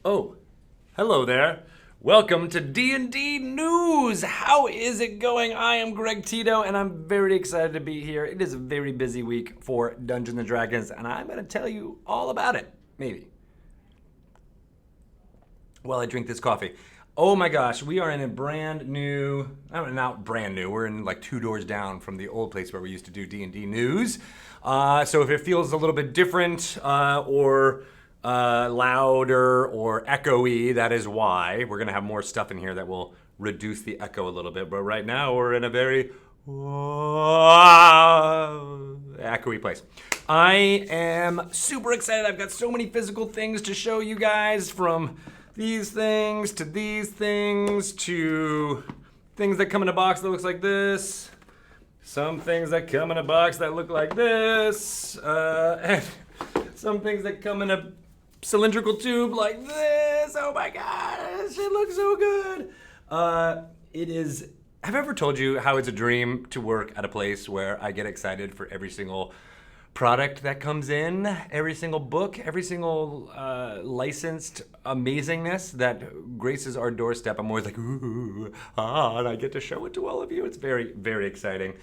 Oh, hello there. Welcome to D&D News. How is it going? I am Greg Tito, and I'm very excited to be here. It is a very busy week for Dungeons & Dragons, and I'm going to tell you all about it, maybe, while I drink this coffee. Oh my gosh, we are in a brand new, not brand new, we're in like 2 doors down from the old place where we used to do D&D News. So if it feels a little bit different or louder or echoey, that is why. We're going to have more stuff in here that will reduce the echo a little bit. But right now we're in a very echoey place. I am super excited. I've got so many physical things to show you guys, from these things to these things to things that come in a box that looks like this. Some things that come in a box that look like this. And some things that come in a cylindrical tube like this. Oh my gosh, it looks so good. It is, have I ever told you how it's a dream to work at a place where I get excited for every single product that comes in, every single book, every single licensed amazingness that graces our doorstep? I'm always like, ooh, and I get to show it to all of you. It's very, very exciting.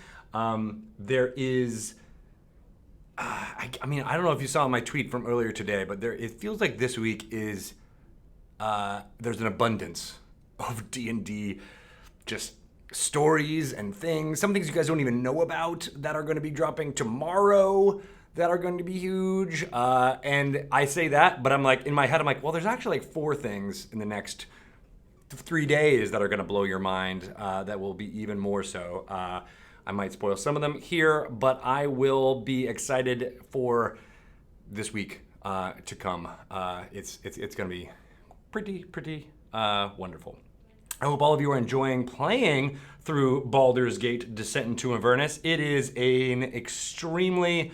There is, I mean, I don't know if you saw my tweet from earlier today, but it feels like this week is, there's an abundance of D&D just stories and things. Some things you guys don't even know about that are going to be dropping tomorrow that are going to be huge. And I say that, but I'm like, in my head, I'm like, well, there's actually like 4 things in the next 3 days that are going to blow your mind that will be even more so. I might spoil some of them here, but I will be excited for this week to come. It's going to be pretty wonderful. I hope all of you are enjoying playing through Baldur's Gate: Descent into Avernus. It is an extremely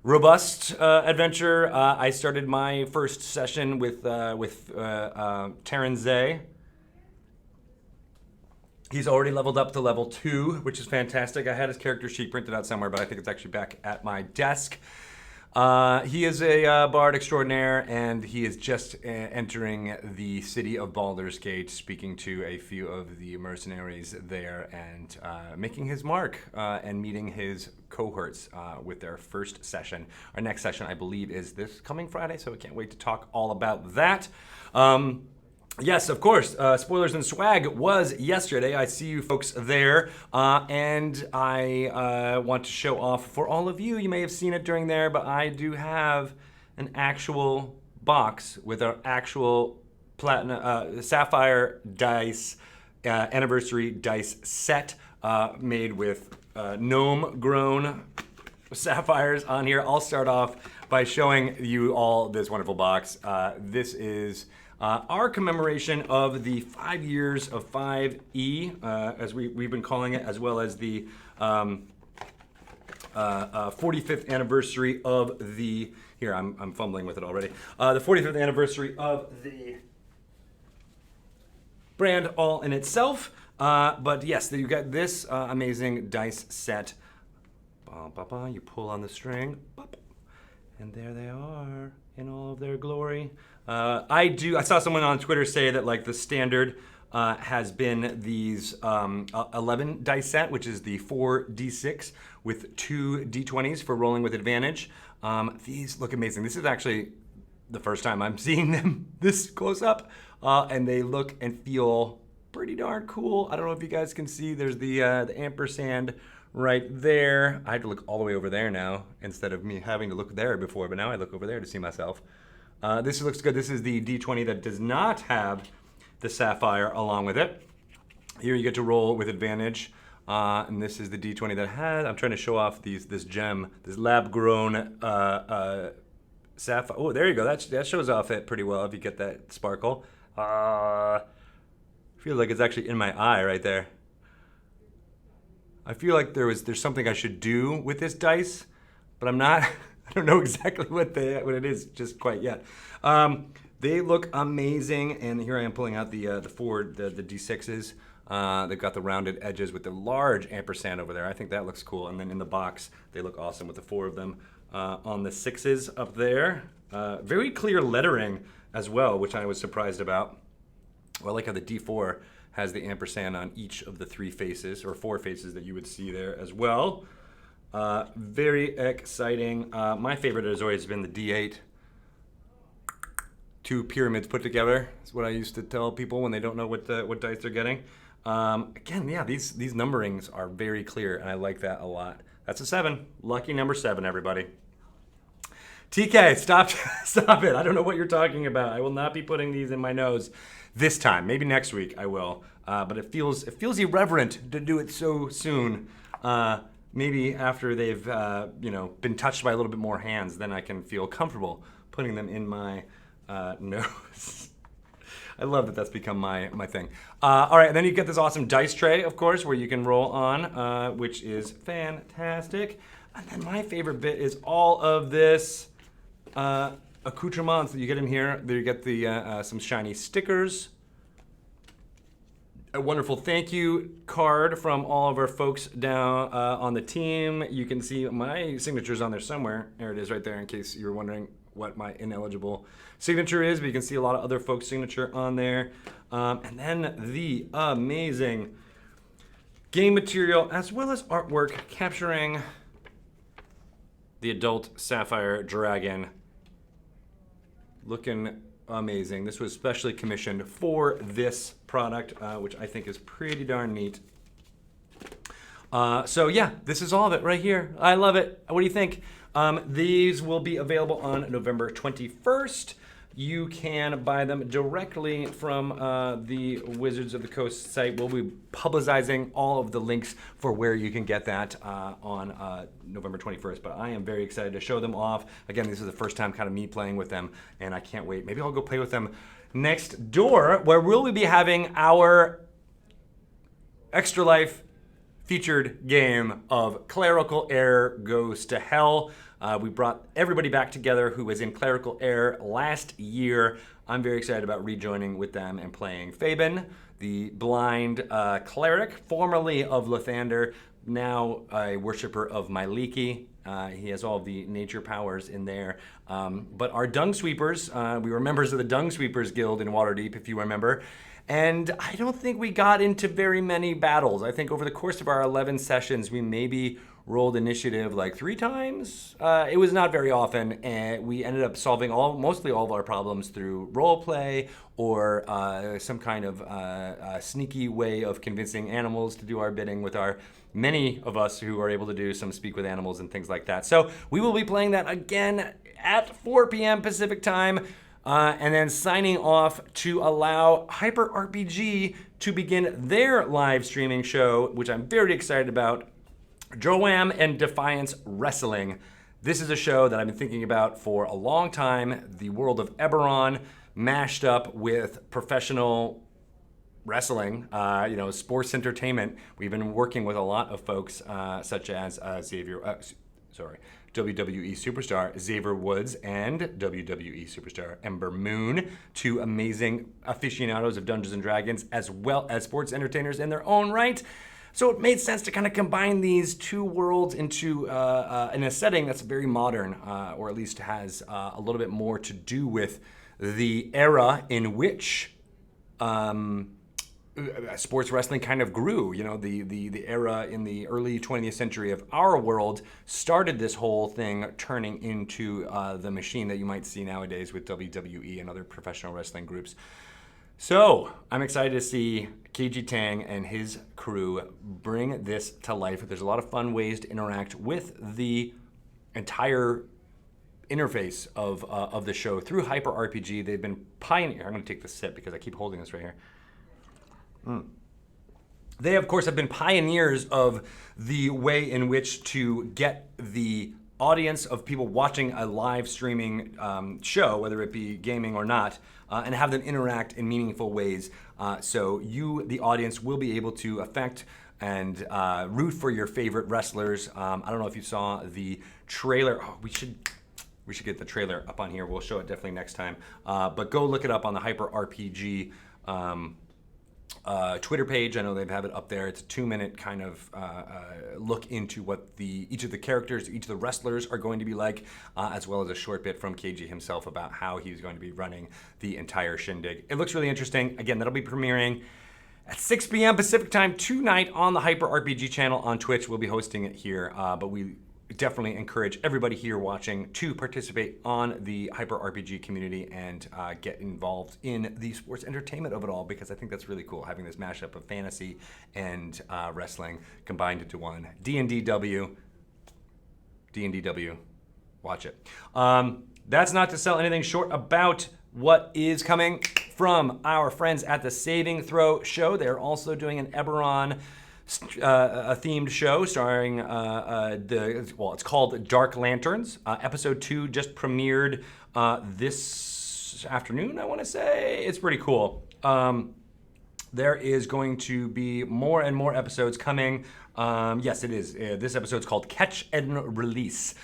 robust adventure. I started my first session with Terran Zay. He's already leveled up to level 2, which is fantastic. I had his character sheet printed out somewhere, but I think it's actually back at my desk. He is a bard extraordinaire, and he is just entering the city of Baldur's Gate, speaking to a few of the mercenaries there, and making his mark and meeting his cohorts with their first session. Our next session, I believe, is this coming Friday, so I can't wait to talk all about that. Yes, of course, Spoilers and Swag was yesterday. I see you folks there, and I want to show off for all of you. You may have seen it during there, but I do have an actual box with our actual platinum Sapphire dice anniversary dice set made with gnome-grown sapphires on here. I'll start off by showing you all this wonderful box. This is our commemoration of the 5 years of 5e, as we've been calling it, as well as the 45th anniversary of the, here, I'm fumbling with it already, the 45th anniversary of the brand all in itself. But yes, you got this amazing dice set. You pull on the string, and there they are in all of their glory. I saw someone on Twitter say that like the standard has been these 11 dice set, which is the 4d6 with 2 d20s for rolling with advantage. These look amazing. This is actually the first time I'm seeing them this close up, and they look and feel pretty darn cool. I don't know if you guys can see, there's the ampersand right there. I had to look all the way over there now instead of me having to look there before, but now I look over there to see myself. This looks good. This is the D20 that does not have the sapphire along with it. Here you get to roll with advantage. And this is the D20 that has, I'm trying to show off this gem, this lab-grown sapphire. Oh, there you go. That shows off it pretty well if you get that sparkle. Feels like it's actually in my eye right there. I feel like there's something I should do with this dice, but I'm not. I don't know exactly what it is just quite yet. They look amazing, and here I am pulling out the D6s. They've got the rounded edges with the large ampersand over there. I think that looks cool. And then in the box, they look awesome with the 4 of them on the 6s up there. Very clear lettering as well, which I was surprised about. Well, I like how the D4 has the ampersand on each of the 3 faces, or 4 faces that you would see there as well. Very exciting. My favorite has always been the D8. 2 pyramids put together. That's what I used to tell people when they don't know what dice they're getting. Again, yeah, these numberings are very clear, and I like that a lot. That's a 7. Lucky number 7, everybody. TK, stop it. I don't know what you're talking about. I will not be putting these in my nose this time. Maybe next week I will. But it feels irreverent to do it so soon. Maybe after they've been touched by a little bit more hands, then I can feel comfortable putting them in my nose. I love that that's become my thing. All right, and then you get this awesome dice tray, of course, where you can roll on, which is fantastic. And then my favorite bit is all of this accoutrements that you get in here. There you get the some shiny stickers, a wonderful thank you card from all of our folks down on the team. You can see my signature's on there somewhere. There it is right there in case you were wondering what my ineligible signature is, but you can see a lot of other folks' signature on there. And then the amazing game material as well as artwork capturing the adult Sapphire dragon. Looking amazing. This was specially commissioned for this product, which I think is pretty darn neat. So yeah, this is all of it right here. I love it. What do you think? These will be available on November 21st. You can buy them directly from the Wizards of the Coast site. We'll be publicizing all of the links for where you can get that on November 21st. But I am very excited to show them off. Again, this is the first time kind of me playing with them, and I can't wait. Maybe I'll go play with them next door, where we'll be having our Extra Life featured game of Clerical Error Goes to Hell. We brought everybody back together who was in Clerical Error last year. I'm very excited about rejoining with them and playing Fabian, the blind cleric, formerly of Lathander, now a worshiper of Myliki. He has all of the nature powers in there. But our Dung Sweepers, we were members of the Dung Sweepers Guild in Waterdeep, if you remember. And I don't think we got into very many battles. I think over the course of our 11 sessions, we maybe rolled initiative like 3 times. It was not very often, and we ended up solving mostly all of our problems through role play or some kind of sneaky way of convincing animals to do our bidding with many of us who are able to do some speak with animals and things like that. So we will be playing that again at 4 p.m. Pacific time. And then signing off to allow Hyper RPG to begin their live streaming show, which I'm very excited about, Joam and Defiance Wrestling. This is a show that I've been thinking about for a long time. The world of Eberron mashed up with professional wrestling, sports entertainment. We've been working with a lot of folks such as WWE superstar Xavier Woods and WWE superstar Ember Moon, 2 amazing aficionados of Dungeons and Dragons, as well as sports entertainers in their own right. So it made sense to kind of combine these 2 worlds into in a setting that's very modern, or at least has a little bit more to do with the era in which sports wrestling kind of grew. You know, the era in the early 20th century of our world started this whole thing turning into the machine that you might see nowadays with WWE and other professional wrestling groups. So I'm excited to see KG Tang and his crew bring this to life. There's a lot of fun ways to interact with the entire interface of the show through Hyper RPG. They've been pioneering. I'm going to take this sip because I keep holding this right here. They, of course, have been pioneers of the way in which to get the audience of people watching a live streaming show, whether it be gaming or not, and have them interact in meaningful ways. So you, the audience, will be able to affect and root for your favorite wrestlers. I don't know if you saw the trailer. Oh, we should get the trailer up on here. We'll show it definitely next time. But go look it up on the Hyper RPG Twitter page. I know they have it up there. It's a 2-minute kind of look into what each of the characters, each of the wrestlers are going to be like, as well as a short bit from KG himself about how he's going to be running the entire shindig. It looks really interesting. Again, that'll be premiering at 6 p.m. Pacific time tonight on the Hyper RPG channel on Twitch. We'll be hosting it here, but we definitely encourage everybody here watching to participate on the Hyper RPG community and get involved in the sports entertainment of it all, because I think that's really cool, having this mashup of fantasy and wrestling combined into one. D&DW, watch it. That's not to sell anything short about what is coming from our friends at the Saving Throw Show. They're also doing an Eberron a themed show starring it's called Dark Lanterns. Episode 2 just premiered this afternoon, I want to say. It's pretty cool. There is going to be more and more episodes coming. Yes, it is. This episode's called Catch and Release.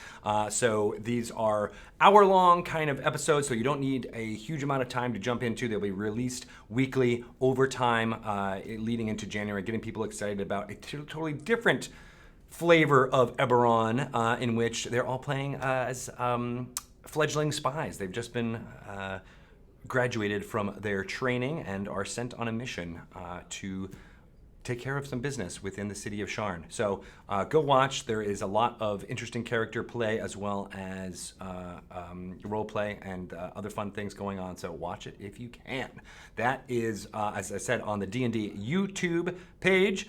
So these are hour-long kind of episodes, so you don't need a huge amount of time to jump into. They'll be released weekly over time, leading into January, getting people excited about a totally different flavor of Eberron, in which they're all playing as fledgling spies. They've just been graduated from their training and are sent on a mission to take care of some business within the city of Sharn. So go watch. There is a lot of interesting character play as well as role play and other fun things going on. So watch it if you can. That is, as I said, on the D&D YouTube page.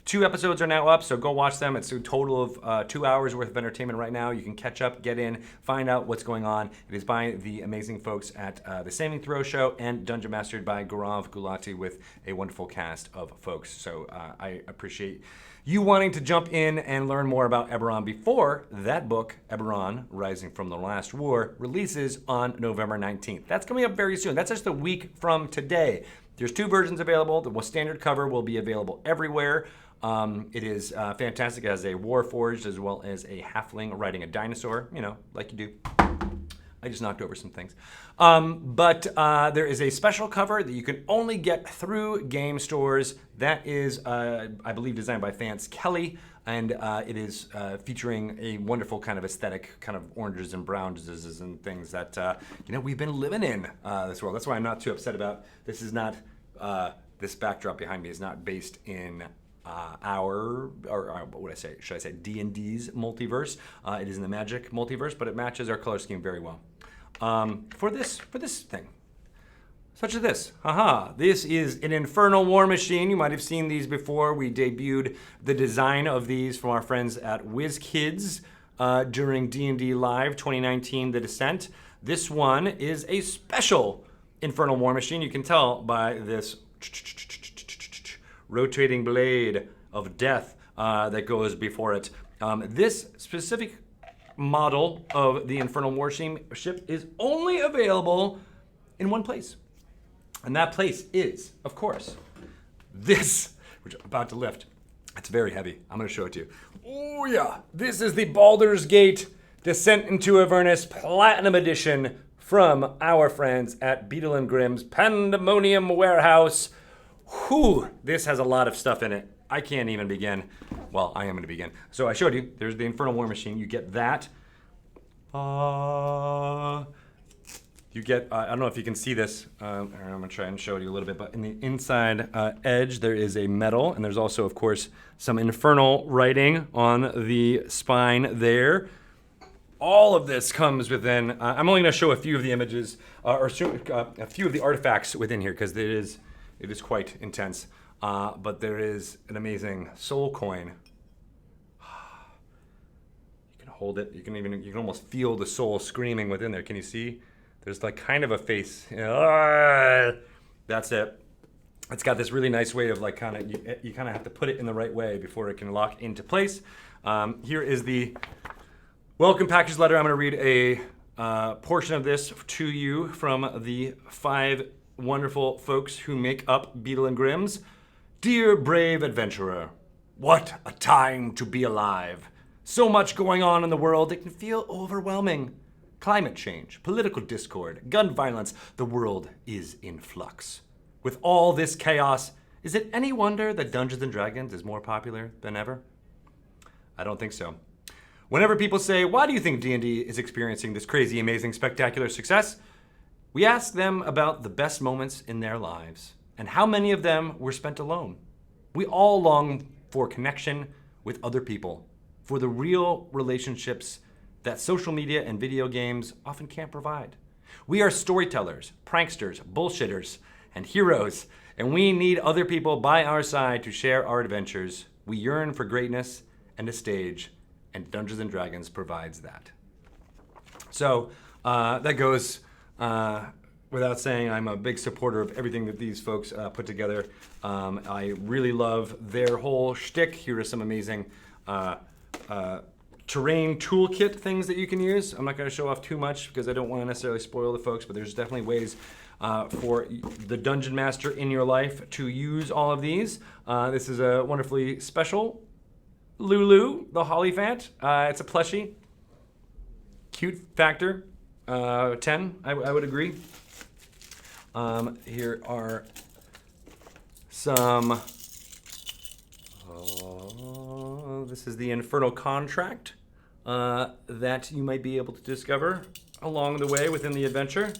2 episodes are now up, so go watch them. It's a total of 2 hours worth of entertainment right now. You can catch up, get in, find out what's going on. It is by the amazing folks at the Saving Throw Show and Dungeon Mastered by Gaurav Gulati with a wonderful cast of folks. So I appreciate you wanting to jump in and learn more about Eberron before that book, Eberron, Rising from the Last War, releases on November 19th. That's coming up very soon. That's just a week from today. There's 2 versions available. The standard cover will be available everywhere. It is fantastic. It has a Warforged as well as a halfling riding a dinosaur, like you do. I just knocked over some things. But there is a special cover that you can only get through game stores. That is, I believe, designed by Vance Kelly, and it is featuring a wonderful kind of aesthetic, kind of oranges and browns and things that, we've been living in this world. That's why I'm not too upset about this. Is not, this backdrop behind me is not based in what would I say? Should I say D&D's multiverse? It is in the Magic multiverse, but it matches our color scheme very well. For this thing, such as this. This is an Infernal War Machine. You might have seen these before. We debuted the design of these from our friends at WizKids during D&D Live 2019, The Descent. This one is a special Infernal War Machine. You can tell by this rotating blade of death that goes before it. This specific model of the Infernal Warship is only available in one place. And that place is, of course, this, which I'm about to lift. It's very heavy. I'm going to show it to you. Oh, yeah. This is the Baldur's Gate Descent into Avernus Platinum Edition from our friends at Beetle and Grimm's Pandemonium Warehouse. Whew, this has a lot of stuff in it. I can't even begin. Well, I am going to begin. So I showed you, there's the Infernal War Machine. You get that. You get, I don't know if you can see this. I'm going to try and show you a little bit. But in the inside edge, there is a medal. And there's also, of course, some Infernal writing on the spine there. All of this comes within, I'm only going to show a few of the images, a few of the artifacts within here, because it is quite intense. But there is an amazing soul coin. You can hold it. You can almost feel the soul screaming within there. Can you see? There's like kind of a face. That's it. It's got this really nice way of like you kind of have to put it in the right way before it can lock into place. Here is the welcome package letter. I'm going to read a portion of this to you from the 5 wonderful folks who make up Beetle and Grimm's. Dear brave adventurer, what a time to be alive. So much going on in the world, it can feel overwhelming. Climate change, political discord, gun violence, the world is in flux. With all this chaos, Is it any wonder that Dungeons & Dragons is more popular than ever? I don't think so. Whenever people say, why do you think D&D is experiencing this crazy, amazing, spectacular success? We ask them about the best moments in their lives and how many of them were spent alone. We all long for connection with other people, for the real relationships that social media and video games often can't provide. We are storytellers, pranksters, bullshitters, and heroes, and we need other people by our side to share our adventures. We yearn for greatness and a stage, and Dungeons & Dragons provides that. So that goes without saying. I'm a big supporter of everything that these folks put together. I really love their whole shtick. Here are some amazing terrain toolkit things that you can use. I'm not going to show off too much because I don't want to necessarily spoil the folks, but there's definitely ways for the Dungeon Master in your life to use all of these. This is a wonderfully special Lulu, the Hollyphant. It's a plushie. Cute factor. 10, I would agree. Here are some... this is the Infernal Contract that you might be able to discover along the way within the adventure.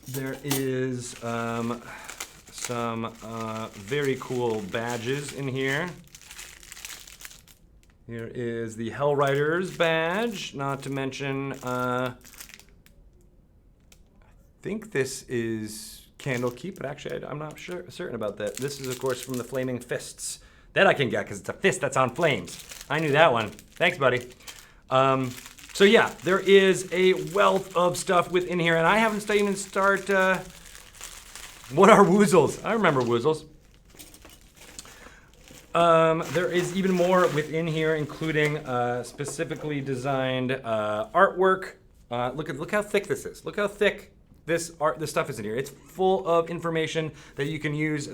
There is some very cool badges in here. Here is the Hell Riders badge, not to mention, I think this is Candlekeep, but actually I'm not certain about that. This is, of course, from the Flaming Fists. That I can get because it's a fist that's on flames. I knew that one. Thanks, buddy. So yeah, there is a wealth of stuff within here, and I haven't even started. What are woozles? I remember woozles. There is even more within here, including specifically designed artwork. Look how thick this is. Look how thick this stuff is in here. It's full of information that you can use.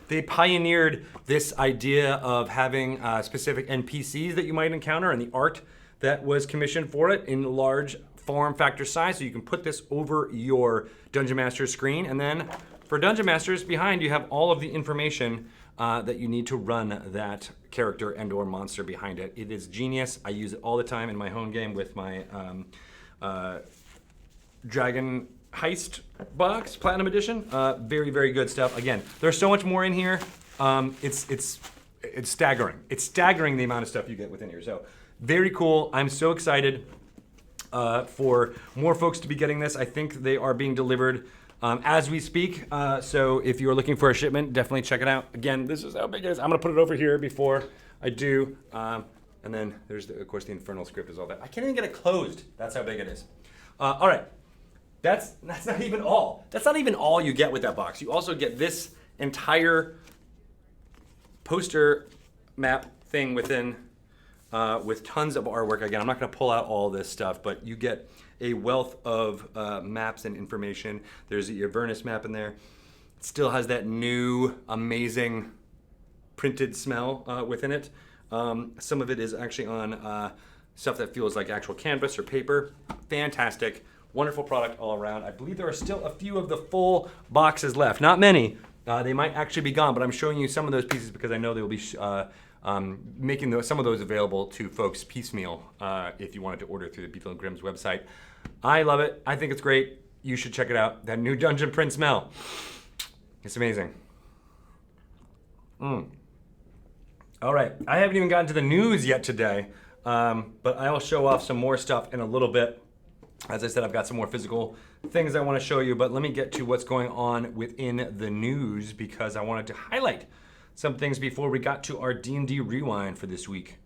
They pioneered this idea of having specific NPCs that you might encounter and the art that was commissioned for it in large form factor size. So you can put this over your Dungeon Master screen. And then for Dungeon Masters, behind you have all of the information that you need to run that character and or monster behind it. It is genius. I use it all the time in my home game with my Dragon Heist box, Platinum Edition. Very, very good stuff. Again, there's so much more in here. It's staggering. It's staggering the amount of stuff you get within here. So very cool. I'm so excited for more folks to be getting this. I think they are being delivered as we speak. So if you're looking for a shipment, definitely check it out. Again, this is how big it is. I'm going to put it over here before I do. And then there's, of course, the Infernal script is all that. I can't even get it closed. That's how big it is. All right. That's not even all. That's not even all you get with that box. You also get this entire poster map thing within with tons of artwork. Again, I'm not going to pull out all this stuff, but you get a wealth of maps and information. There's the Avernus map in there. It still has that new, amazing printed smell within it. Some of it is actually on stuff that feels like actual canvas or paper. Fantastic. Wonderful product all around. I believe there are still a few of the full boxes left. Not many. They might actually be gone, but I'm showing you some of those pieces because I know they will be making some of those available to folks piecemeal if you wanted to order through the Beetle and Grimm's website. I love it. I think it's great. You should check it out. That new dungeon print smell. It's amazing. All right. I haven't even gotten to the news yet today, but I'll show off some more stuff in a little bit. As I said, I've got some more physical things I want to show you, but let me get to what's going on within the news because I wanted to highlight some things before we got to our D&D Rewind for this week.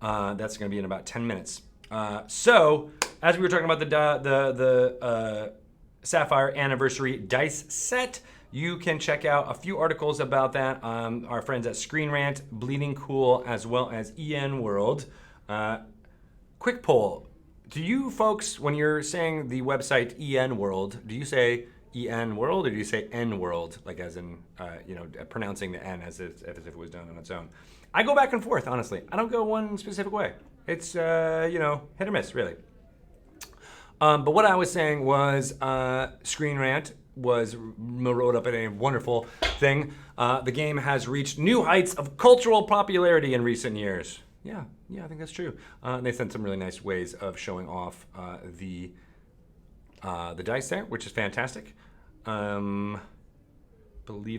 That's going to be in about 10 minutes. So, as we were talking about the Sapphire Anniversary Dice Set, you can check out a few articles about that. Our friends at Screen Rant, Bleeding Cool, as well as EN World. Quick poll. Do you folks, when you're saying the website EN World, do you say EN World or do you say N World, like as in, pronouncing the N as if it was done on its own? I go back and forth, honestly. I don't go one specific way. It's, hit or miss, really. But what I was saying was Screen Rant was wrote up in a wonderful thing. The game has reached new heights of cultural popularity in recent years. Yeah, I think that's true. They sent some really nice ways of showing off the dice there, which is fantastic. Believe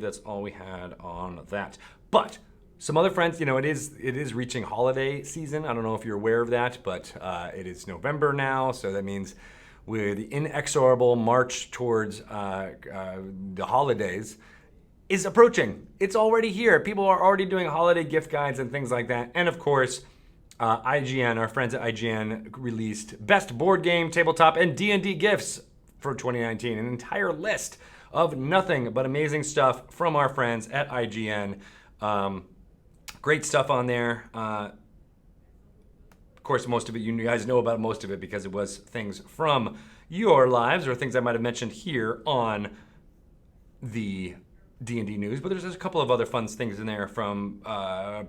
that's all we had on that. But some other friends, it is reaching holiday season. I don't know if you're aware of that, but it is November now, so that means with the inexorable march towards the holidays is approaching. It's already here. People are already doing holiday gift guides and things like that. And of course, IGN, our friends at IGN, released best board game, tabletop, and D&D gifts for 2019. An entire list of nothing but amazing stuff from our friends at IGN. Great stuff on there. Of course, most of it, you guys know about most of it because it was things from your lives or things I might have mentioned here on the D&D news, but there's a couple of other fun things in there from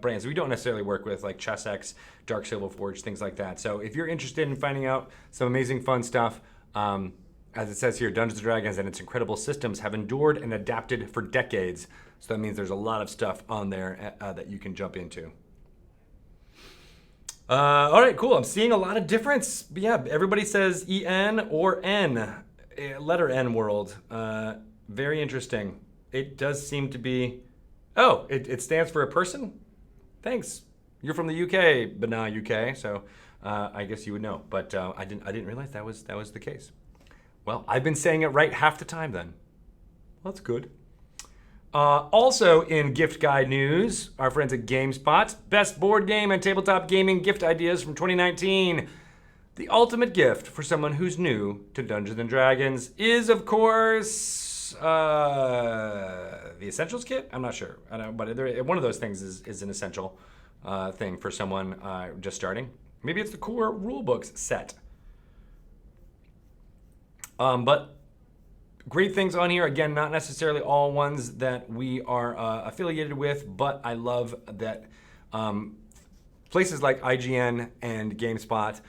brands we don't necessarily work with, like ChessX, Dark Silver Forge, things like that. So if you're interested in finding out some amazing fun stuff, as it says here, Dungeons & Dragons and its incredible systems have endured and adapted for decades. So that means there's a lot of stuff on there that you can jump into. All right, cool. I'm seeing a lot of difference. Yeah, everybody says EN or N, letter N world. Very interesting. It does seem to be, it stands for a person? Thanks. You're from the UK, but not UK, so I guess you would know. But I didn't realize that was the case. Well, I've been saying it right half the time then. Well, that's good. Also in gift guide news, our friends at GameSpot, best board game and tabletop gaming gift ideas from 2019. The ultimate gift for someone who's new to Dungeons & Dragons is, of course, the Essentials Kit? I'm not sure. I don't know, but one of those things is an essential thing for someone just starting. Maybe it's the core rulebooks set. But great things on here. Again, not necessarily all ones that we are affiliated with, but I love that places like IGN and GameSpot,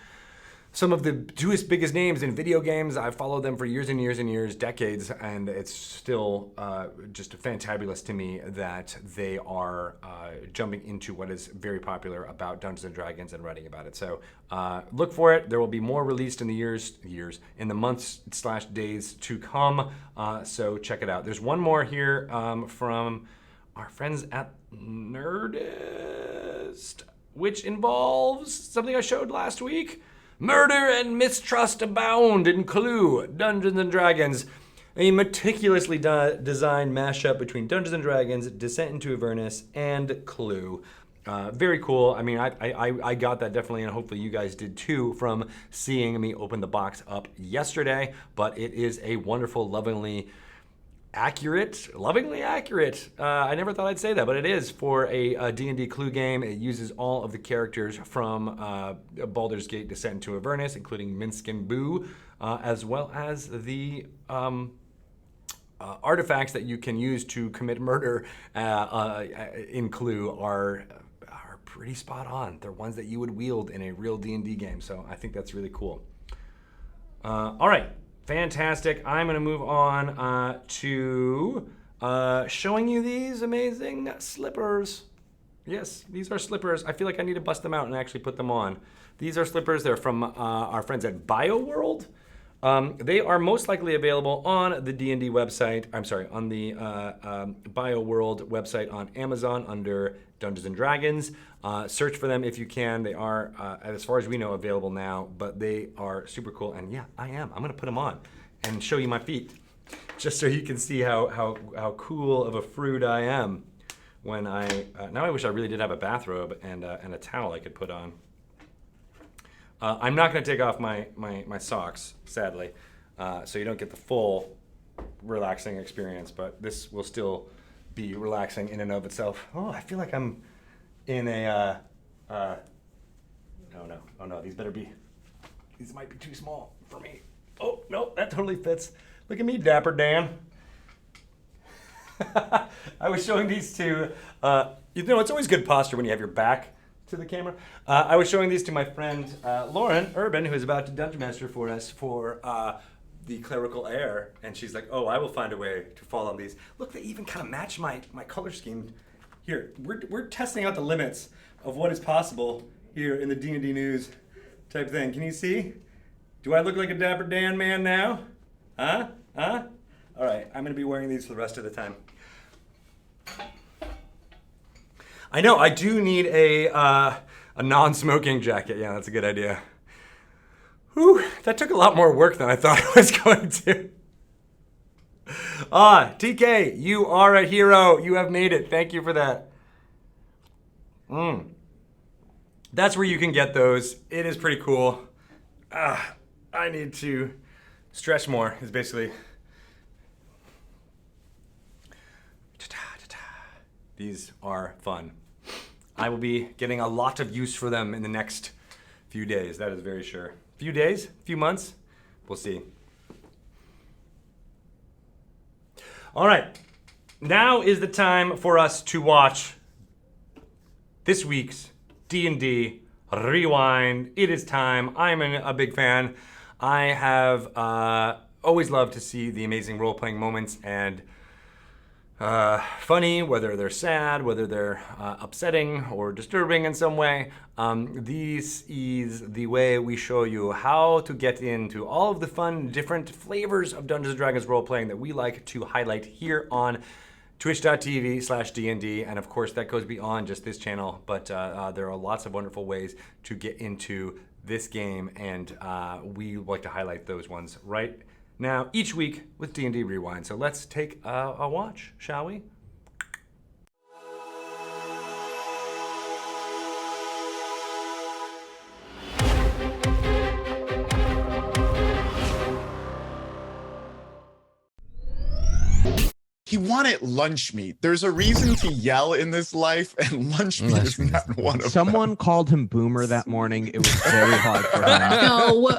some of the newest, biggest names in video games, I've followed them for years and years and years, decades, and it's still just fantabulous to me that they are jumping into what is very popular about Dungeons & Dragons and writing about it. So look for it. There will be more released in the in the months/days to come, so check it out. There's one more here from our friends at Nerdist, which involves something I showed last week. Murder and mistrust abound in Clue, Dungeons & Dragons. A meticulously designed mashup between Dungeons & Dragons, Descent into Avernus, and Clue. Very cool. I mean, I got that definitely, and hopefully you guys did too, from seeing me open the box up yesterday. But it is a wonderful, lovingly accurate. I never thought I'd say that, but it is for a D&D Clue game. It uses all of the characters from Baldur's Gate Descent into Avernus, including Minsk and Boo, as well as the artifacts that you can use to commit murder in Clue are pretty spot on. They're ones that you would wield in a real D&D game, so I think that's really cool. All right. Fantastic. I'm going to move on to showing you these amazing slippers. Yes, these are slippers. I feel like I need to bust them out and actually put them on. These are slippers. They're from our friends at BioWorld. They are most likely available on the D&D website. I'm sorry, on the BioWorld website on Amazon under Dungeons & Dragons. Search for them if you can. They are, as far as we know, available now, but they are super cool. And yeah, I'm going to put them on and show you my feet, just so you can see how cool of a fruit I am. When now I wish I really did have a bathrobe and a towel I could put on. I'm not going to take off my socks, sadly, so you don't get the full relaxing experience, but this will still be relaxing in and of itself. Oh, I feel like I'm in a, oh no, these might be too small for me. Oh, no, that totally fits. Look at me, Dapper Dan. I was showing these to, it's always good posture when you have your back to the camera. I was showing these to my friend Lauren Urban, who is about to Dungeon Master for us for the Clerical Air, and she's like, "Oh, I will find a way to fall on these." Look, they even kind of match my color scheme. Here, we're testing out the limits of what is possible here in the D&D news type thing. Can you see? Do I look like a Dapper Dan man now? Huh? All right, I'm gonna be wearing these for the rest of the time. I know, I do need a non-smoking jacket. Yeah, that's a good idea. Whew, that took a lot more work than I thought it was going to. TK, you are a hero. You have made it. Thank you for that. That's where you can get those. It is pretty cool. I need to stretch more, is basically. These are fun. I will be getting a lot of use for them in the next few days, that is very sure. Few days? Few months? We'll see. All right, now is the time for us to watch this week's D&D Rewind. It is time. I'm a big fan. I have always loved to see the amazing role-playing moments and funny, whether they're sad, whether they're upsetting or disturbing in some way. This is the way we show you how to get into all of the fun, different flavors of Dungeons & Dragons role-playing that we like to highlight here on twitch.tv/DND. And of course, that goes beyond just this channel, but there are lots of wonderful ways to get into this game, and we like to highlight those ones right now each week with D&D Rewind. So let's take a watch, shall we? He wanted lunch meat. There's a reason to yell in this life, and lunch meat is not one of them. Someone called him Boomer that morning. It was very hard for him. No,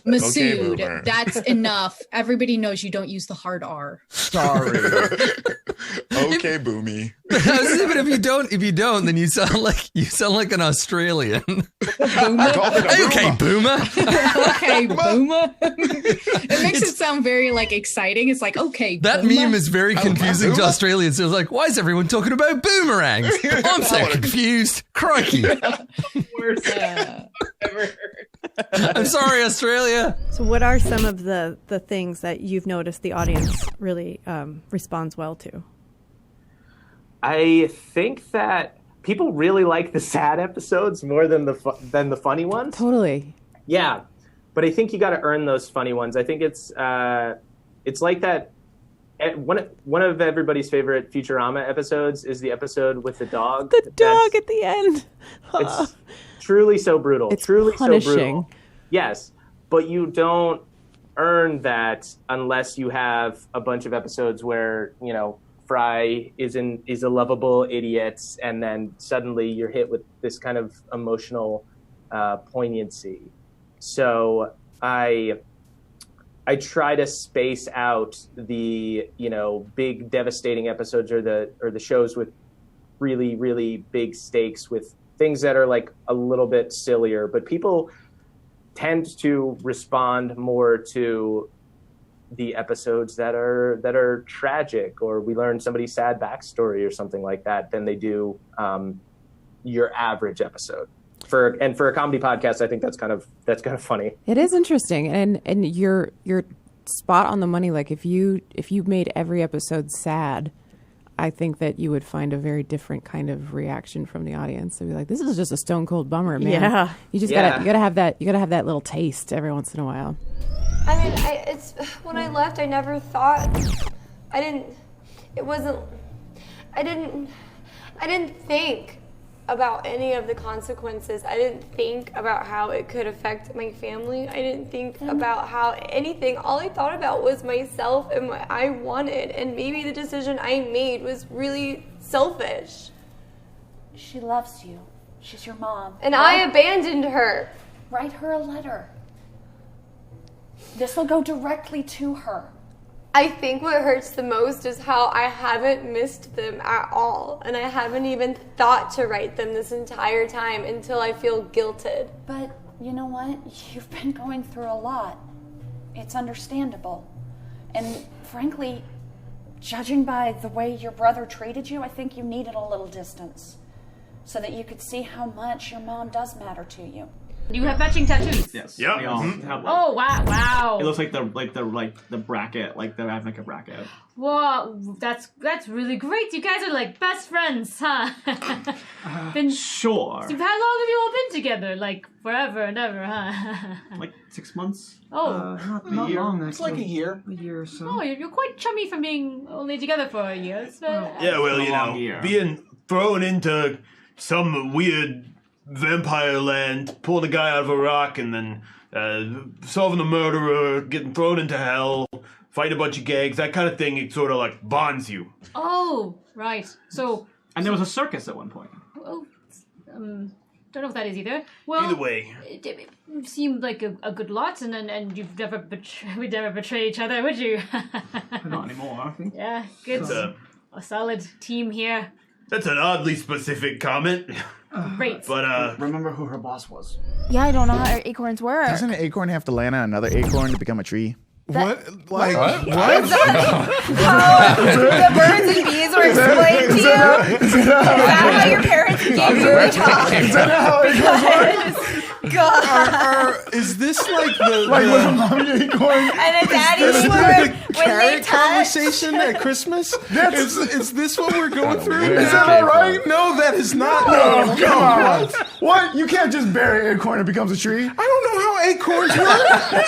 Masood, Okay, that's enough. Everybody knows you don't use the hard R. Sorry. Okay, Boomy. Even if you don't, then you sound like an Australian. Okay, Boomer. Okay, Boomer. It makes it sound very exciting. It's like, okay, that Boomer. meme is very confusing to Australians. It was like, why is everyone talking about boomerangs? I'm so confused. Crikey. Worst ever heard. I'm sorry, Australia. So what are some of the things that you've noticed the audience really responds well to? I think that people really like the sad episodes more than the funny ones. Totally. Yeah, but I think you got to earn those funny ones. I think it's like that. One of everybody's favorite Futurama episodes is the episode with the dog. The dog at the end. It's truly so brutal. It's truly punishing. so brutal. Yes, but you don't earn that unless you have a bunch of episodes where, Fry is a lovable idiot, and then suddenly you're hit with this kind of emotional poignancy. So I try to space out the big devastating episodes or the shows with really, really big stakes, with things that are like a little bit sillier, but people tend to respond more to the episodes that are tragic, or we learn somebody's sad backstory or something like that, than they do your average episode. For a comedy podcast, I think that's kind of funny. It is interesting, and you're spot on the money. Like if you made every episode sad, I think that you would find a very different kind of reaction from the audience. They'd be like, "This is just a stone cold bummer, man." Yeah, you gotta have that little taste every once in a while. I mean, it's when I left, I never thought, I didn't think about any of the consequences. I didn't think about how it could affect my family. I didn't think about how anything. All I thought about was myself and what I wanted, and maybe the decision I made was really selfish. She loves you. She's your mom. And I abandoned her. Write her a letter. This will go directly to her. I think what hurts the most is how I haven't missed them at all, and I haven't even thought to write them this entire time until I feel guilted. But you know what? You've been going through a lot. It's understandable. And frankly, judging by the way your brother treated you, I think you needed a little distance so that you could see how much your mom does matter to you. You have matching tattoos. Yes. Yep. We all have, Oh wow! It looks like the bracket, like the Ravnica bracket. Well, that's really great. You guys are like best friends, huh? Sure. So how long have you all been together? Like forever and ever, huh? Like 6 months. Oh, Not long. It's like a year. A year or so. oh, you're quite chummy for being only together for a year. So, Yeah, well, you know, being thrown into some weird vampire land, pulling a guy out of a rock, and then solving the murderer, getting thrown into hell, fight a bunch of gangs, that kind of thing, it sort of like bonds you. Oh, right. So. And there was a circus at one point. Oh, don't know if that is either. Well, Either way. It seemed like a good lot, and you've never we'd never betray each other, would you? Not anymore, I think. Yeah, good. A solid team here. That's an oddly specific comment. Great. But, remember who her boss was. Yeah, I don't know how acorns work. Doesn't an acorn have to land on another acorn to become a tree? What? Like What? what? How the birds and bees were explained to you? Is that how your parents gave you a talk? Is that how acorns work? God. Is this like the with a mommy acorn? And a daddy is acorn this when the they carrot touch? conversation at Christmas? Is this what we're going through? Is that all right? No, that is not. No, come on. What? You can't just bury an acorn and it becomes a tree? I don't know how acorns work.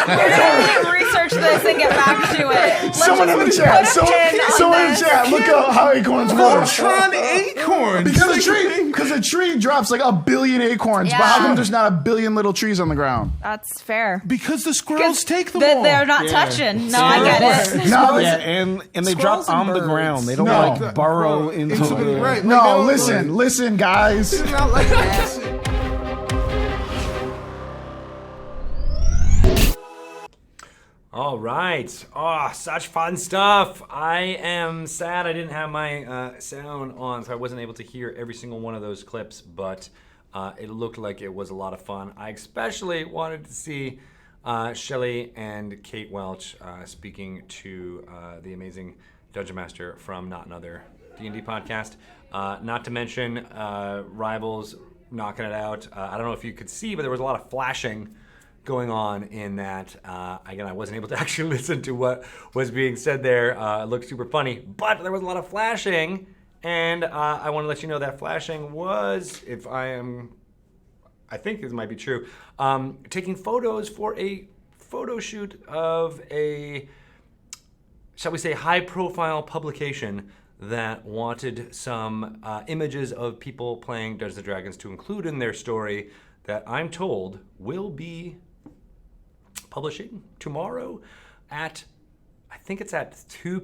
We're gonna research this and get back to it. Someone in the chat. Someone in the chat. Look up how acorns work. Voltron acorns. Because a tree drops like 1 billion acorns, but how come there's not 1 billion little trees on the ground? That's fair. Because the squirrels take them all. They're not touching. No, I get it. No, Yeah, and they drop on the ground. They don't like burrow into the... Right. No, listen, guys. It's not like that. All right. Oh, such fun stuff. I am sad I didn't have my sound on, so I wasn't able to hear every single one of those clips, but it looked like it was a lot of fun. I especially wanted to see Shelley and Kate Welch speaking to the amazing Dungeon Master from Not Another D&D podcast. Not to mention Rivals knocking it out. I don't know if you could see, but there was a lot of flashing going on in that. Again, I wasn't able to actually listen to what was being said there. It looked super funny, but there was a lot of flashing, and I want to let you know that flashing was, I think this might be true, taking photos for a photo shoot of a, shall we say, high-profile publication that wanted some images of people playing Dungeons & Dragons to include in their story that I'm told will be publishing tomorrow at, I think it's at 2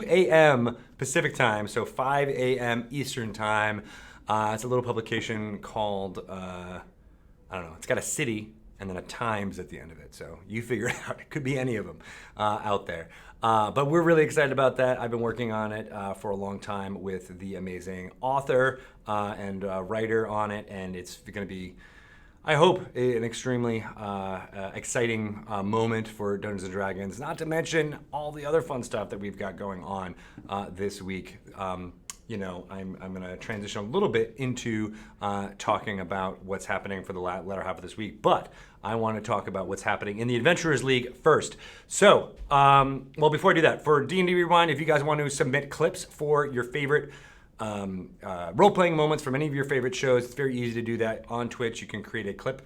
a.m. Pacific time, so 5 a.m. Eastern time. It's a little publication called, I don't know, it's got a city and then a times at the end of it, so you figure it out. It could be any of them out there. But we're really excited about that. I've been working on it for a long time with the amazing author and writer on it, and it's going to be, I hope, an extremely exciting moment for Dungeons & Dragons, not to mention all the other fun stuff that we've got going on this week. You know, I'm going to transition a little bit into talking about what's happening for the latter half of this week, but I want to talk about what's happening in the Adventurers League first. So, well, before I do that, for D&D Rewind, if you guys want to submit clips for your favorite role-playing moments from any of your favorite shows, it's very easy to do that on Twitch. You can create a clip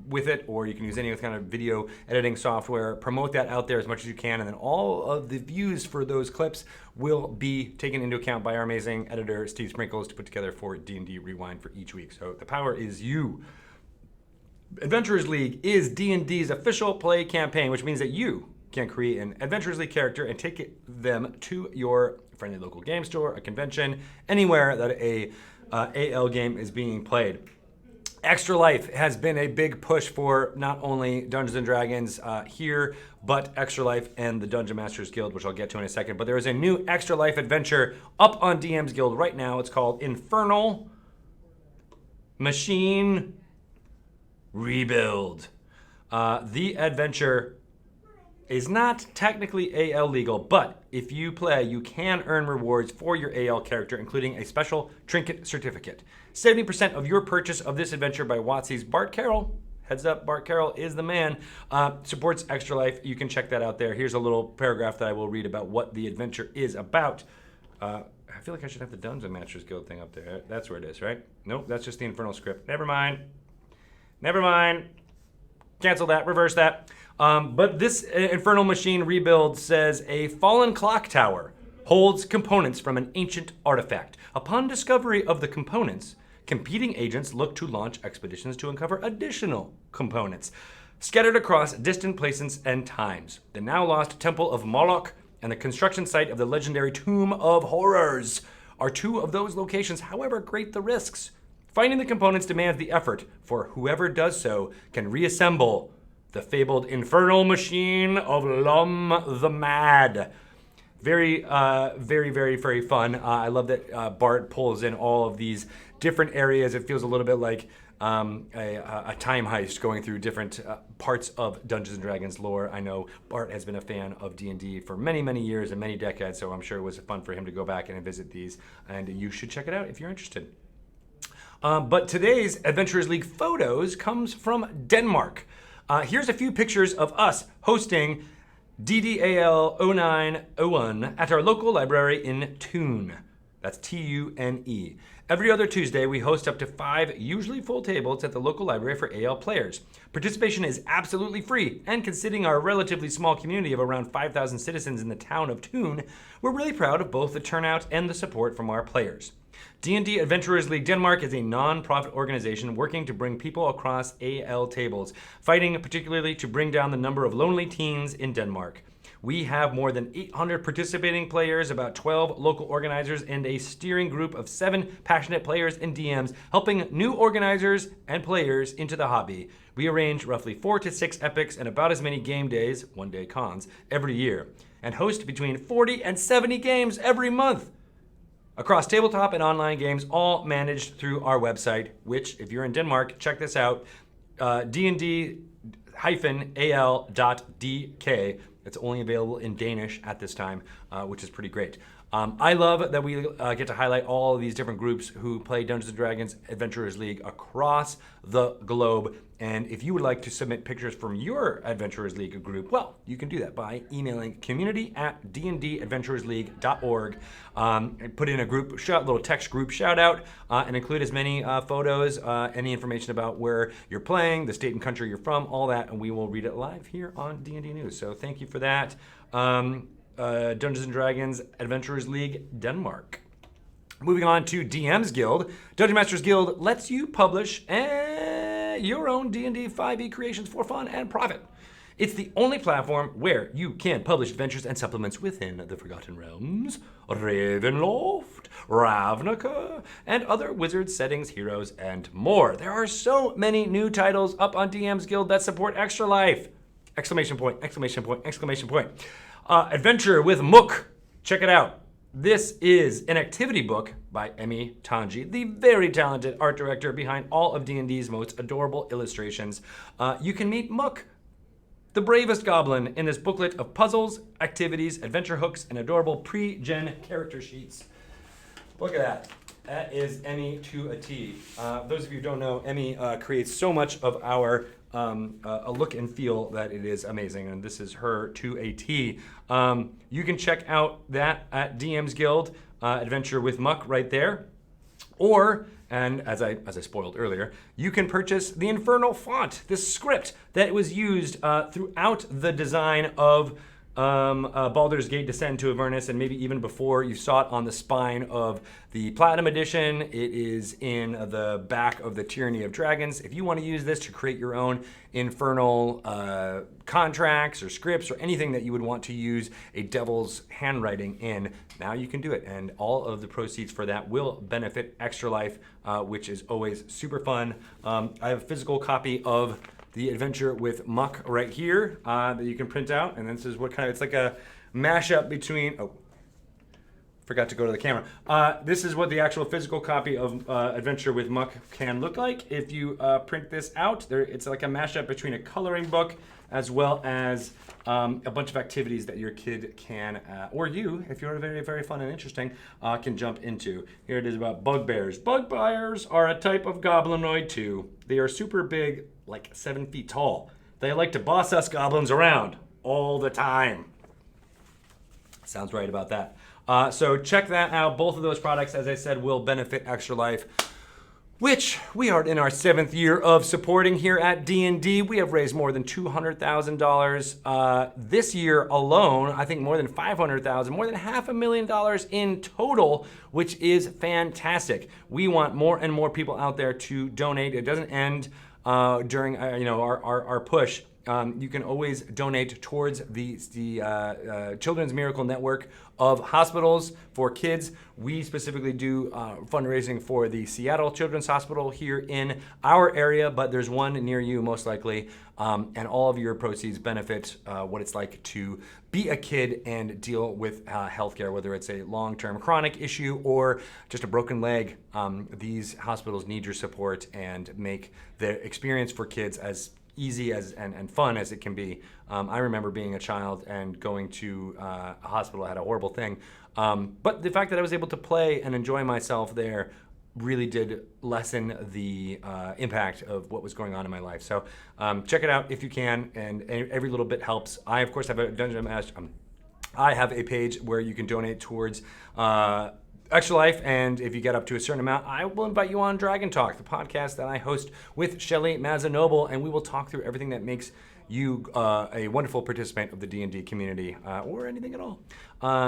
with it, or you can use any kind of video editing software, promote that out there as much as you can, and then all of the views for those clips will be taken into account by our amazing editor, Steve Sprinkles, to put together for D&D Rewind for each week. So the power is you. Adventurers League is D&D's official play campaign, which means that you can create an Adventurers League character and take them to your friendly local game store, a convention, anywhere that a AL game is being played. Extra Life has been a big push for not only Dungeons & Dragons here, but Extra Life and the Dungeon Masters Guild, which I'll get to in a second. But there is a new Extra Life adventure up on DM's Guild right now. It's called Infernal Machine Rebuild. The adventure is not technically AL legal, but if you play, you can earn rewards for your AL character, including a special trinket certificate. 70% of your purchase of this adventure by WotC's Bart Carroll, heads up, Bart Carroll is the man, supports Extra Life. You can check that out there. Here's a little paragraph that I will read about what the adventure is about. I feel like I should have the Dungeon Masters Guild thing up there. That's where it is, right? Nope, that's just the Infernal script. Never mind. Cancel that, reverse that. But this Infernal Machine Rebuild says a fallen clock tower holds components from an ancient artifact. Upon discovery of the components, competing agents look to launch expeditions to uncover additional components scattered across distant places and times. The now lost Temple of Moloch and the construction site of the legendary Tomb of Horrors are two of those locations. However great the risks, finding the components demands the effort, for whoever does so can reassemble the fabled infernal machine of Lum the Mad. Very, very fun. I love that Bart pulls in all of these different areas. It feels a little bit like a time heist going through different parts of Dungeons & Dragons lore. I know Bart has been a fan of D&D for many, many years and many decades, so I'm sure it was fun for him to go back and visit these, and you should check it out if you're interested. But today's Adventurers League photos comes from Denmark. Here's a few pictures of us hosting DDAL 0901 at our local library in Tune. That's Tune. Every other Tuesday, we host up to 5 usually full tables at the local library for AL players. Participation is absolutely free, and considering our relatively small community of around 5,000 citizens in the town of Tune, we're really proud of both the turnout and the support from our players. D&D Adventurers League Denmark is a non-profit organization working to bring people across AL tables, fighting particularly to bring down the number of lonely teens in Denmark. We have more than 800 participating players, about 12 local organizers, and a steering group of 7 passionate players and DMs helping new organizers and players into the hobby. We arrange roughly 4 to 6 epics and about as many game days, one-day cons, every year, and host between 40 and 70 games every month across tabletop and online games, all managed through our website, which, if you're in Denmark, check this out, dnd-al.dk. It's only available in Danish at this time, which is pretty great. I love that we get to highlight all of these different groups who play Dungeons & Dragons Adventurers League across the globe. And if you would like to submit pictures from your Adventurers League group, well, you can do that by emailing community@dndadventurersleague.org. And put in a group little text group shout out, and include as many photos, any information about where you're playing, the state and country you're from, all that, and we will read it live here on D&D News. So thank you for that. Dungeons & Dragons Adventurers League Denmark. Moving on to DM's Guild. Dungeon Masters Guild lets you publish your own D&D 5e creations for fun and profit. It's the only platform where you can publish adventures and supplements within the Forgotten Realms, Ravenloft, Ravnica, and other wizard settings, heroes, and more. There are so many new titles up on DM's Guild that support Extra Life! Exclamation point, exclamation point, exclamation point. Adventure with Mook. Check it out. This is an activity book by Emmy Tanji, the very talented art director behind all of D&D's most adorable illustrations. You can meet Mook, the bravest goblin, in this booklet of puzzles, activities, adventure hooks, and adorable pre-gen character sheets. Look at that. That is Emmy to a T. Those of you who don't know, Emmy creates so much of our a look and feel that it is amazing, and this is her to a T. You can check out that at DM's Guild, Adventure with Muck right there. Or, and as I spoiled earlier, you can purchase the Infernal font, this script that was used throughout the design of Baldur's Gate Descent to Avernus, and maybe even before. You saw it on the spine of the Platinum Edition. It is in the back of the Tyranny of Dragons. If you want to use this to create your own infernal contracts or scripts or anything that you would want to use a devil's handwriting in, now you can do it. And all of the proceeds for that will benefit Extra Life, which is always super fun. I have a physical copy of the Adventure with Muck right here that you can print out. And this is what kind of, it's like a mashup between, oh, forgot to go to the camera. This is what the actual physical copy of Adventure with Muck can look like. If you print this out, it's like a mashup between a coloring book as well as a bunch of activities that your kid can, or you, if you're very, very fun and interesting, can jump into. Here it is about bugbears. Bugbears are a type of goblinoid too. They are super big, like 7 feet tall. They like to boss us goblins around all the time. Sounds right about that. So check that out. Both of those products, as I said, will benefit Extra Life, which we are in our 7th year of supporting here at D&D. We have raised more than $200,000 this year alone. I think more than $500,000, more than $500,000 in total, which is fantastic. We want more and more people out there to donate. It doesn't end during our push. You can always donate towards the Children's Miracle Network of hospitals for kids. We specifically do fundraising for the Seattle Children's Hospital here in our area, but there's one near you most likely, and all of your proceeds benefit what it's like to be a kid and deal with healthcare, whether it's a long-term chronic issue or just a broken leg. These hospitals need your support and make the experience for kids as easy as and fun as it can be. I remember being a child and going to a hospital. I had a horrible thing. But the fact that I was able to play and enjoy myself there really did lessen the impact of what was going on in my life. So check it out if you can, and every little bit helps. I, of course, have a Dungeon Master. I have a page where you can donate towards Extra Life, and if you get up to a certain amount, I will invite you on Dragon Talk, the podcast that I host with Shelly Mazanoble, and we will talk through everything that makes you a wonderful participant of the D&D community, or anything at all.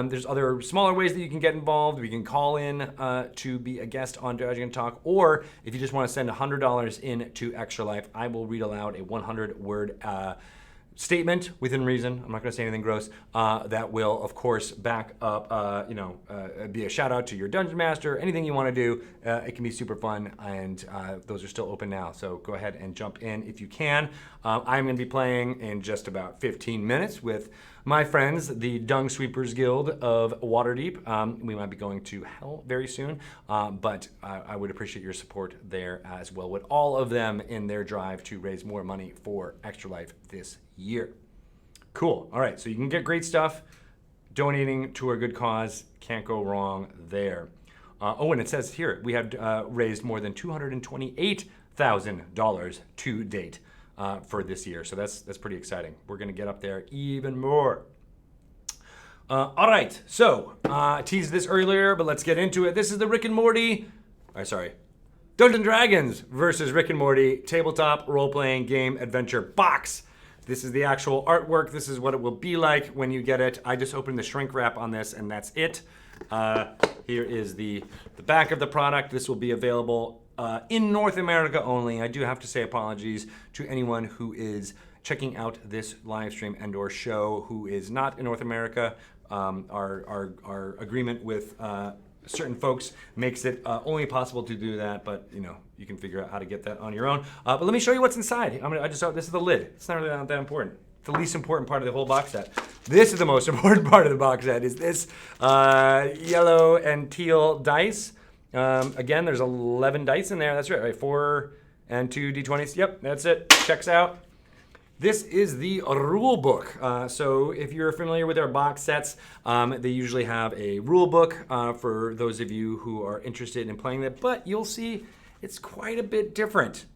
There's other smaller ways that you can get involved. We can call in to be a guest on Dragon Talk, or if you just want to send $100 in to Extra Life, I will read aloud a 100-word statement within reason. I'm not going to say anything gross. That will, of course, back up, be a shout out to your Dungeon Master. Anything you want to do, it can be super fun, and those are still open now. So go ahead and jump in if you can. I'm going to be playing in just about 15 minutes with my friends, the Dung Sweepers Guild of Waterdeep. We might be going to hell very soon, but I would appreciate your support there as well, with all of them in their drive to raise more money for Extra Life this year. Cool. All right, so you can get great stuff. Donating to a good cause, can't go wrong there. And it says here, we have raised more than $228,000 to date for this year. So that's pretty exciting. We're going to get up there even more. All right, so I teased this earlier, but let's get into it. This is the Rick and Morty, Dungeons & Dragons versus Rick and Morty tabletop role-playing game adventure box. This is the actual artwork. This is what it will be like when you get it. I just opened the shrink wrap on this, and that's it. Here is the back of the product. This will be available in North America only. I do have to say apologies to anyone who is checking out this live stream and or show who is not in North America. Our agreement with certain folks makes it only possible to do that, but you can figure out how to get that on your own. But let me show you what's inside. This is the lid. It's not really that important. It's the least important part of the whole box set. This is the most important part of the box set, is this yellow and teal dice. Again, there's 11 dice in there. That's right? 4 and 2 d20s. Yep, that's it. Checks out. This is the rule book. So if you're familiar with our box sets, they usually have a rule book for those of you who are interested in playing that, but you'll see it's quite a bit different.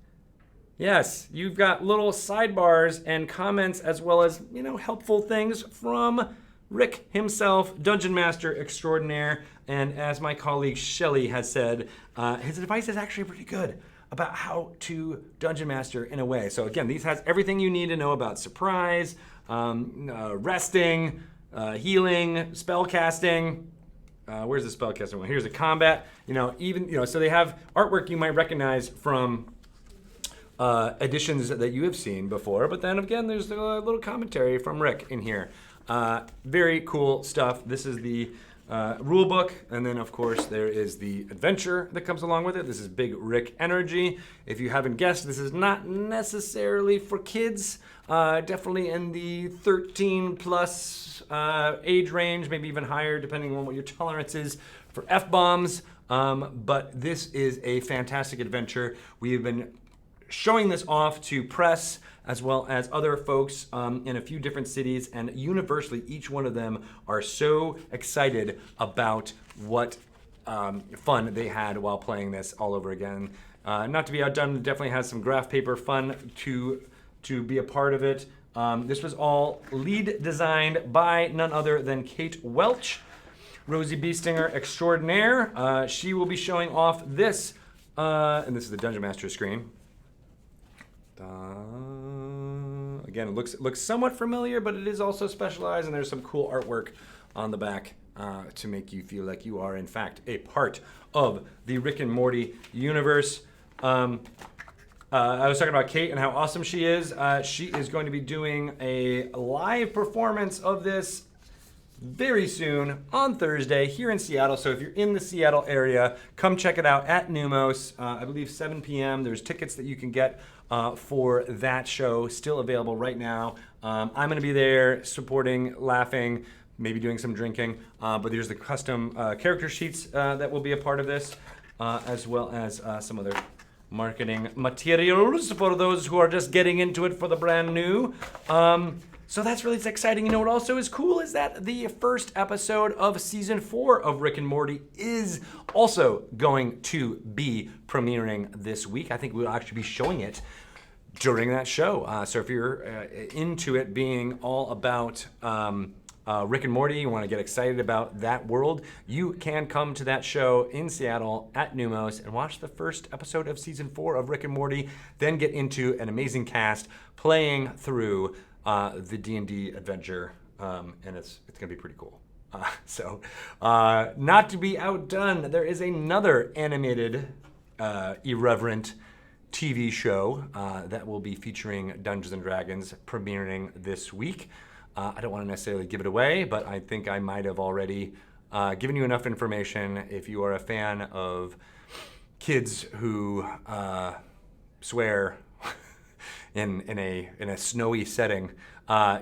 Yes, you've got little sidebars and comments as well as, helpful things from Rick himself, Dungeon Master Extraordinaire. And as my colleague Shelly has said, his advice is actually pretty good about how to Dungeon Master in a way. So again, these has everything you need to know about surprise, resting, healing, spell casting. Where's the spell casting one? Here's a combat. So they have artwork you might recognize from editions that you have seen before, but then again, there's a little commentary from Rick in here. Very cool stuff. This is the rule book, and then of course there is the adventure that comes along with it. This is big Rick energy. If you haven't guessed, this is not necessarily for kids. Definitely in the 13 plus age range, maybe even higher, depending on what your tolerance is for F-bombs. But this is a fantastic adventure. We have been showing this off to press as well as other folks in a few different cities, and universally, each one of them are so excited about what fun they had while playing this all over again. Not to be outdone, it definitely has some graph paper fun to be a part of it. This was all lead designed by none other than Kate Welch, Rosie Beestinger extraordinaire. She will be showing off this, and this is the Dungeon Master screen. Again, it looks somewhat familiar, but it is also specialized, and there's some cool artwork on the back to make you feel like you are, in fact, a part of the Rick and Morty universe. I was talking about Kate and how awesome she is. She is going to be doing a live performance of this very soon on Thursday here in Seattle. So if you're in the Seattle area, come check it out at Numos. I believe 7 p.m. There's tickets that you can get for that show, still available right now. I'm going to be there supporting, laughing, maybe doing some drinking. But there's the custom character sheets that will be a part of this, as well as some other marketing materials for those who are just getting into it for the brand new. So that's really exciting. You know what also is cool is that the first episode of season 4 of Rick and Morty is also going to be premiering this week. I think we'll actually be showing it during that show. So if you're into it being all about Rick and Morty, you want to get excited about that world, you can come to that show in Seattle at Numos and watch the first episode of season 4 of Rick and Morty, then get into an amazing cast playing through the D&D adventure, and it's going to be pretty cool. Not to be outdone, there is another animated, irreverent TV show that will be featuring Dungeons & Dragons premiering this week. I don't want to necessarily give it away, but I think I might have already given you enough information. If you are a fan of kids who swear in a snowy setting,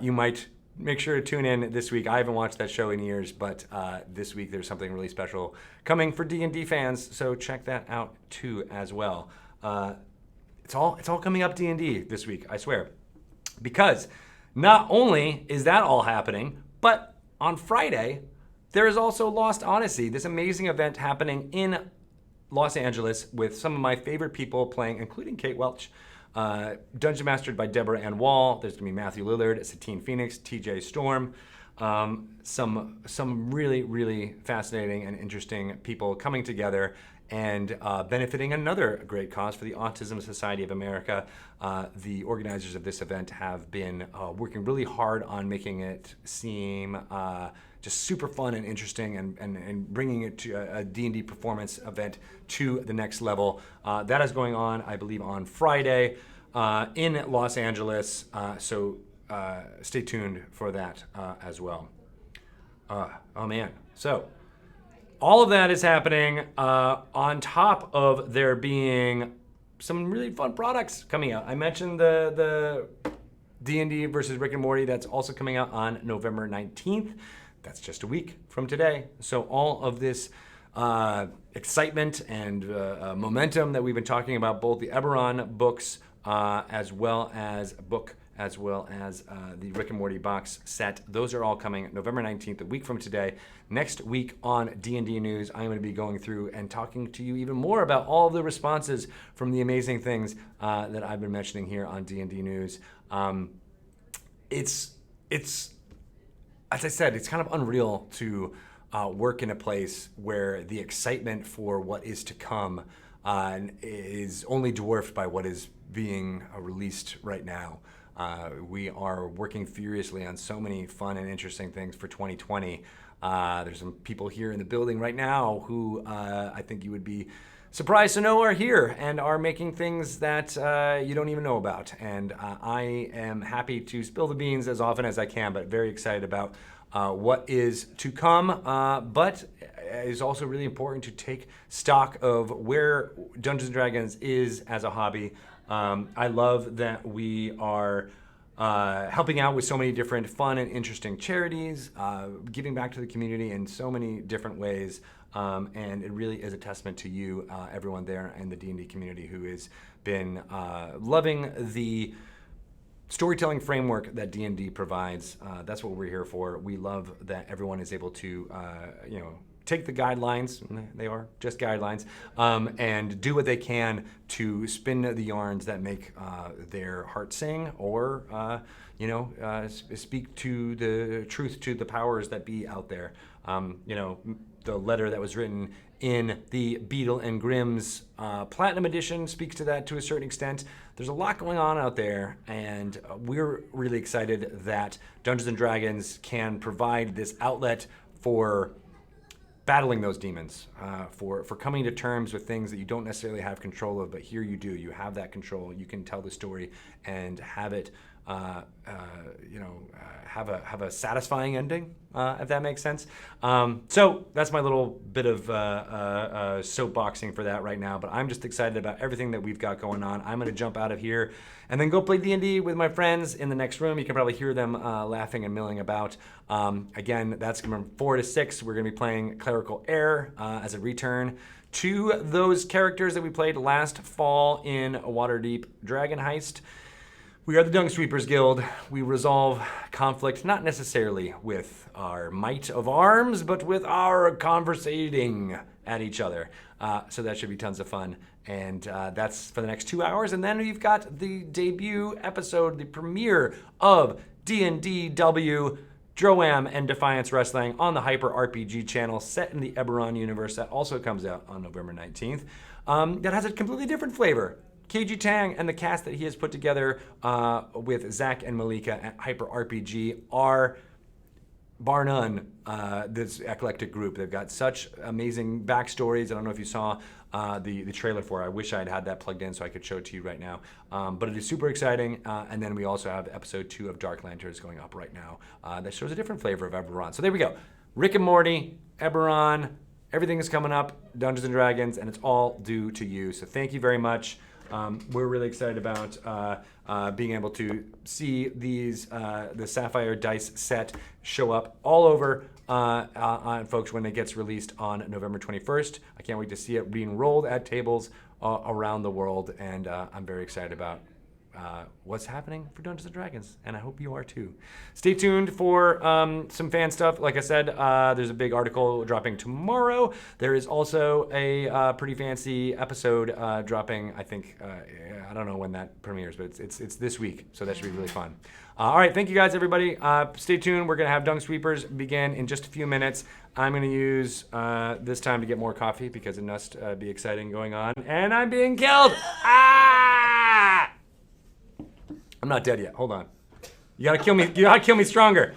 you might make sure to tune in this week. I haven't watched that show in years, but this week there's something really special coming for D&D fans, so check that out too as well. It's all coming up D&D this week, I swear. Because not only is that all happening, but on Friday, there is also Lost Odyssey, this amazing event happening in Los Angeles with some of my favorite people playing, including Kate Welch. Dungeon Mastered by Deborah Ann Wall. There's going to be Matthew Lillard, Satine Phoenix, TJ Storm. Some really, really fascinating and interesting people coming together and benefiting another great cause for the Autism Society of America. The organizers of this event have been working really hard on making it seem just super fun and interesting and bringing it to a D&D performance event to the next level. That is going on, I believe, on Friday in Los Angeles. So stay tuned for that as well. Oh man. So all of that is happening on top of there being some really fun products coming out. I mentioned the D&D versus Rick and Morty. That's also coming out on November 19th. That's just a week from today. So all of this excitement and momentum that we've been talking about, both the Eberron books as well as the Rick and Morty box set, those are all coming November 19th, a week from today. Next week on D&D News, I'm going to be going through and talking to you even more about all the responses from the amazing things that I've been mentioning here on D&D News. It's as I said, it's kind of unreal to work in a place where the excitement for what is to come is only dwarfed by what is being released right now. We are working furiously on so many fun and interesting things for 2020. There's some people here in the building right now who I think you would be surprised to know are here and are making things that you don't even know about. And I am happy to spill the beans as often as I can, but very excited about what is to come. But it's also really important to take stock of where Dungeons & Dragons is as a hobby. I love that we are helping out with so many different fun and interesting charities, giving back to the community in so many different ways. And it really is a testament to you, everyone there in the D&D community who has been loving the storytelling framework that D&D provides. That's what we're here for. We love that everyone is able to, take the guidelines, they are just guidelines, and do what they can to spin the yarns that make their heart sing, or speak to the truth to the powers that be out there. The letter that was written in the Beadle and Grimm's Platinum Edition speaks to that to a certain extent. There's a lot going on out there, and we're really excited that Dungeons & Dragons can provide this outlet for battling those demons, for coming to terms with things that you don't necessarily have control of, but here you do. You have that control. You can tell the story and have it, have a satisfying ending, if that makes sense. So that's my little bit of soapboxing for that right now. But I'm just excited about everything that we've got going on. I'm going to jump out of here and then go play D&D with my friends in the next room. You can probably hear them laughing and milling about. Again, that's from 4 to 6. We're going to be playing Clerical Air as a return to those characters that we played last fall in Waterdeep Dragon Heist. We are the Dung Sweepers Guild. We resolve conflict not necessarily with our might of arms, but with our conversating at each other. So that should be tons of fun. And that's for the next 2 hours. And then you've got the debut episode, the premiere of D&DW, Droam and Defiance Wrestling on the Hyper RPG channel, set in the Eberron universe. That also comes out on November 19th. That has a completely different flavor. KG Tang and the cast that he has put together with Zach and Malika at Hyper RPG are, bar none, this eclectic group. They've got such amazing backstories. I don't know if you saw the trailer for it. I wish I'd had that plugged in so I could show it to you right now. But it is super exciting. And then we also have episode 2 of Dark Lanterns going up right now. That shows a different flavor of Eberron. So there we go. Rick and Morty, Eberron, everything is coming up, Dungeons & Dragons, and it's all due to you. So thank you very much. We're really excited about being able to see these the Sapphire dice set show up all over on folks when it gets released on November 21st. I can't wait to see it being rolled at tables around the world, and I'm very excited about what's happening for Dungeons & Dragons, and I hope you are too. Stay tuned for some fan stuff. Like I said, there's a big article dropping tomorrow. There is also a pretty fancy episode dropping, I think, I don't know when that premieres, but it's this week, so that should be really fun. All right, thank you guys, everybody. Stay tuned. We're going to have Dung Sweepers begin in just a few minutes. I'm going to use this time to get more coffee because it must be exciting going on, and I'm being killed! Ah! I'm not dead yet. Hold on. You gotta kill me. You gotta kill me stronger.